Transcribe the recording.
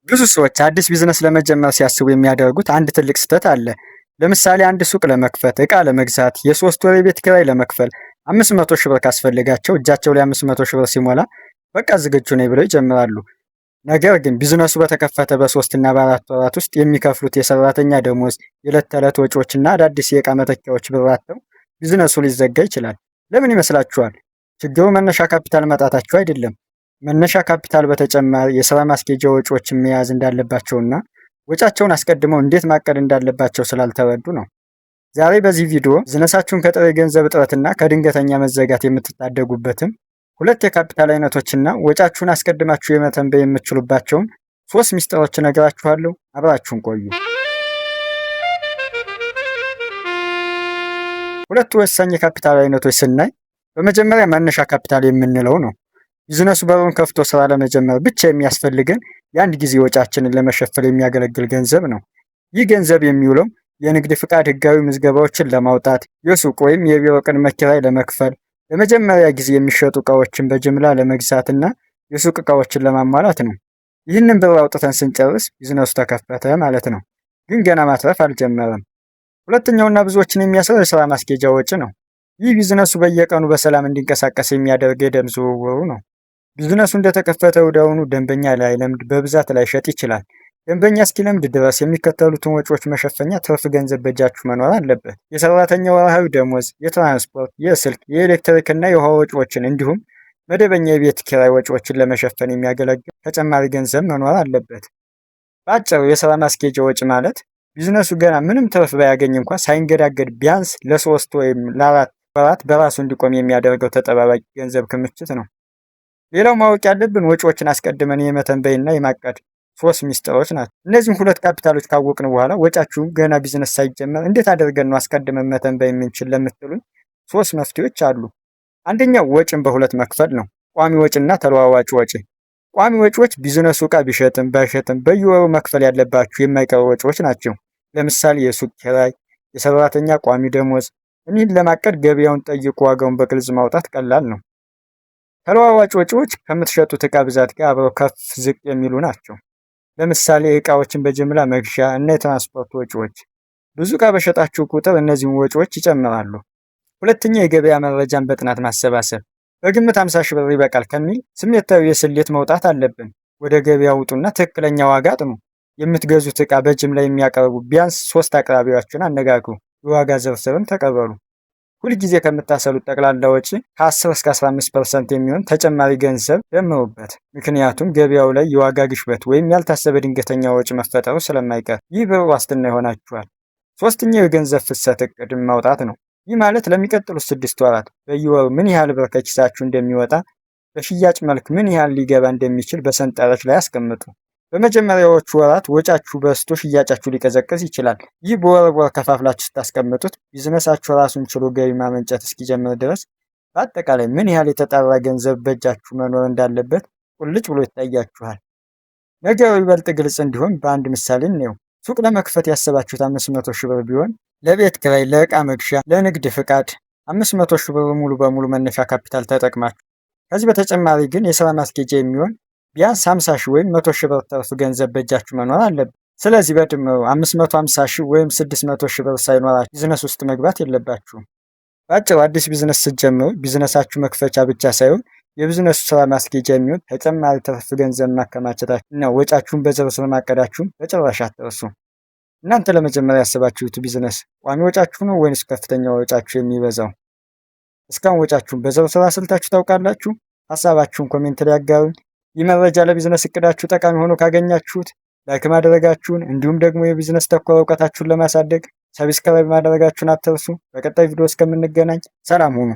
ብዙ ሰዎች አዲስ ቢዝነስ ለመጀመር ሲያስቡ የሚያደርጉት አንድ ትልቅ ስህተት አለ። ለምሳሌ አንድ ሱቅ ለመክፈት፣ እቃ ለመግዛት፣ የሶስት ወር የቤት ኪራይ ለመክፈል 500 ሺህ ብር ካስፈልጋቸው እጃቸው ላይ 500 ሺህ ብር ሲሞላ በቃ ዝግጁ ነኝ ብለው ይጀምራሉ። ነገር ግን ቢዝነሱ በተከፈተ በ3 እና በ4 ወራት ውስጥ የሚከፍሉት የሰራተኛ ደሞዝ፣ የዕለት ተዕለት ወጪዎችና አዳዲስ የእቃ መተኪያዎች ብር አጥተው ቢዝነሱ ሊዘጋ ይችላል። ለምን ይመስላችኋል? ችግሩ መነሻ ካፒታል ማጣታቸው አይደለም። መነሻ ካፒታል በተጨማሪ የስራ ማስኬጃ ወጪዎችን መያዝ እንዳለባቸውና ወጫቸውን አስቀድመው እንዴት ማቀድ እንዳለባቸው ስላልተረዱ ነው። ዛሬ በዚህ ቪዲዮ ቢዝነሳችሁን ከጥሬ ገንዘብ እጥረትና ከድንገተኛ መዘጋት የምትታደጉበትን 2 የካፒታል አይነቶችና ወጫችሁን አስቀድማችሁ የመተንበይ የምትችሉባቸውን 3 ሚስጥሮች እነግራችኋለሁ። አብራችሁን ቆዩ። 2 ወሳኝ የካፒታል አይነቶች ስናይ በመጀመሪያ መነሻ ካፒታል የምንለው ነው። ቢዝነሱ በሩን ከፍቶ ስራ ለመጀመር ብቻ የሚያስፈልገን የአንድ ጊዜ ወጫችንን ለመሸፈል የሚያገለግል ገንዘብ ነው። ይህ ገንዘብ የሚውለው የንግድ ፍቃድ ህጋዊ ምዝገባዎችን ለማውጣት፣ የሱቅ ወይም የቢሮ ቅድመ ኪራይ ለመክፈል፣ ለመጀመሪያ ጊዜ የሚሸጡ እቃዎችን በጅምላ ለመግዛትና የሱቅ እቃዎችን ለማሟላት ነው። ይህንን ብር አውጥተን ስንጨርስ ቢዝነሱ ተከፈተ ማለት ነው። ግን ገና ማትረፍ አልጀመረም። ሁለተኛውና ብዙዎችን የሚያስረው የስራ ማስኬጃ ወጪ ነው። ይህ ቢዝነሱ በየቀኑ በሰላም እንዲንቀሳቀስ የሚያደርግ የደም ዝውውሩ ነው። ቢዝነሱ እንደተከፈተ ወዲያውኑ ደንበኛ ላይለምድ፣ በብዛት ላይሸጥ ይችላል። ደንበኛ እስኪለምድ ድረስ የሚከተሉትን ወጪዎች መሸፈኛ ትርፍ ገንዘብ በእጃችሁ መኖር አለበት። የሰራተኛ ወርሃዊ ደሞዝ፣ የትራንስፖርት፣ የስልክ፣ የኤሌክትሪክ እና የውሃ ወጪዎችን እንዲሁም መደበኛ የቤት ኪራይ ወጪዎችን ለመሸፈን የሚያገለግል ተጨማሪ ገንዘብ መኖር አለበት። በአጭሩ የስራ ማስኬጃ ወጪ ማለት ቢዝነሱ ገና ምንም ትርፍ ባያገኝ እንኳን ሳይንገዳገድ ቢያንስ ለ3 ወይም ለ4 ወራት በራሱ እንዲቆም የሚያደርገው ተጠባባቂ ገንዘብ ክምችት ነው። ሌላው ማወቅ ያለብን ወጪዎችን አስቀድመን የመተንበይና የማቀድ 3 ሚስጥሮች ናቸው። እነዚህን 2 ካፒታሎች ካወቅን በኋላ ወጫችሁ ገና ቢዝነስ ሳይጀመር እንዴት አድርገን ነው አስቀድመን መተንበይ የምንችል ለምትሉን 3 መፍትሄዎች አሉ። አንደኛው ወጪን በ2 መክፈል ነው። ቋሚ ወጪና ተለዋዋጭ ወጪ። ቋሚ ወጪዎች ቢዝነሱ እቃ ቢሸጥም ባይሸጥም በየወሩ መክፈል ያለባችሁ የማይቀሩ ወጪዎች ናቸው። ለምሳሌ የሱቅ ኪራይ፣ የሰራተኛ ቋሚ ደሞዝ። እኒህን ለማቀድ ገበያውን ጠይቁ፣ ዋጋውን በግልጽ ማውጣት ቀላል ነው። ተለዋዋጭ ወጪዎች ከምትሸጡት እቃ ብዛት ጋር አብረው ከፍ ዝቅ የሚሉ ናቸው። ለምሳሌ እቃዎችን በጅምላ መግዣ እና የትራንስፖርት ወጪዎች። ብዙ እቃ በሸጣችሁ ቁጥር እነዚህን ወጪዎች ይጨምራሉ። ሁለተኛ የገበያ መረጃን በጥናት ማሰባሰብ። በግምት 50 ሺህ ብር ይበቃል ከሚል ስሜታዊ የስሌት መውጣት አለብን። ወደ ገበያ ውጡና ትክክለኛ ዋጋ አጥኑ። የምትገዙት እቃ በጅምላ የሚያቀርቡ ቢያንስ 3 አቅራቢዎችን አነጋግሩ። የዋጋ ዝርዝርን ተቀበሉ። ሁልጊዜ ከምታሰሉት ጠቅላላ ወጪ ከ10 እስከ 15% የሚሆን ተጨማሪ ገንዘብ ደምሩበት። ምክንያቱም ገበያው ላይ የዋጋ ግሽበት ወይም ያልታሰበ ድንገተኛ ወጪ መፈጠሩ ስለማይቀር ይህ ብር ዋስትና ይሆናችኋል። ሶስተኛው የገንዘብ ፍሰት እቅድን ማውጣት ነው። ይህ ማለት ለሚቀጥሉት 6 ወራት በየወሩ ምን ያህል ብር ከኪሳችሁ እንደሚወጣ፣ በሽያጭ መልክ ምን ያህል ሊገባ እንደሚችል በሰንጠረዥ ላይ አስቀምጡ። በመጀመሪያዎቹ ወራት ወጫችሁ በዝቶ ሽያጫችሁ ሊቀዘቅዝ ይችላል። ይህ በወር ከፋፍላችሁ ስታስቀምጡት ቢዝነሳችሁ ራሱን ችሎ ገቢ ማመንጨት እስኪጀምር ድረስ በአጠቃላይ ምን ያህል የተጣራ ገንዘብ በእጃችሁ መኖር እንዳለበት ቁልጭ ብሎ ይታያችኋል። ነገሩ ይበልጥ ግልጽ እንዲሆን በአንድ ምሳሌ እንየው። ሱቅ ለመክፈት ያሰባችሁት 500 ሺህ ብር ቢሆን ለቤት ኪራይ፣ ለእቃ መግዣ፣ ለንግድ ፍቃድ 500 ሺህ ብር ሙሉ በሙሉ መነሻ ካፒታል ተጠቅማችሁ ከዚህ በተጨማሪ ግን የስራ ማስኬጃ የሚሆን ቢያንስ 50 ሺህ ወይም 100 ሺህ ብር ትርፍ ገንዘብ በእጃችሁ መኖር አለበት። ስለዚህ በድምሩ 550 ሺህ ወይም 600 ሺህ ብር ሳይኖራችሁ ቢዝነስ ውስጥ መግባት የለባችሁም። በአጭሩ አዲስ ቢዝነስ ስትጀምሩ ቢዝነሳችሁ መክፈቻ ብቻ ሳይሆን የቢዝነሱ ስራ ማስኬጃ የሚሆን ተጨማሪ ትርፍ ገንዘብ ማከማቸታችሁ እና ወጫችሁን በዝርዝር ማቀዳችሁን በጭራሽ አትርሱ። እናንተ ለመጀመሪያ ያሰባችሁት ቢዝነስ ቋሚ ወጫችሁ ነው ወይንስ ከፍተኛ ወጫችሁ የሚበዛው? እስካሁን ወጫችሁን በዝርዝር አስልታችሁ ታውቃላችሁ? ሀሳባችሁን ኮሜንት ላይ አጋሩኝ። ይህ መረጃ ለቢዝነስ እቅዳችሁ ጠቃሚ ሆኖ ካገኛችሁት ላይክ ማድረጋችሁን እንዲሁም ደግሞ የቢዝነስ ተኮር እውቀታችሁን ለማሳደግ ሰብስክራይብ ማድረጋችሁን አትርሱ። በቀጣይ ቪዲዮ እስከምንገናኝ ሰላም ሁኑ።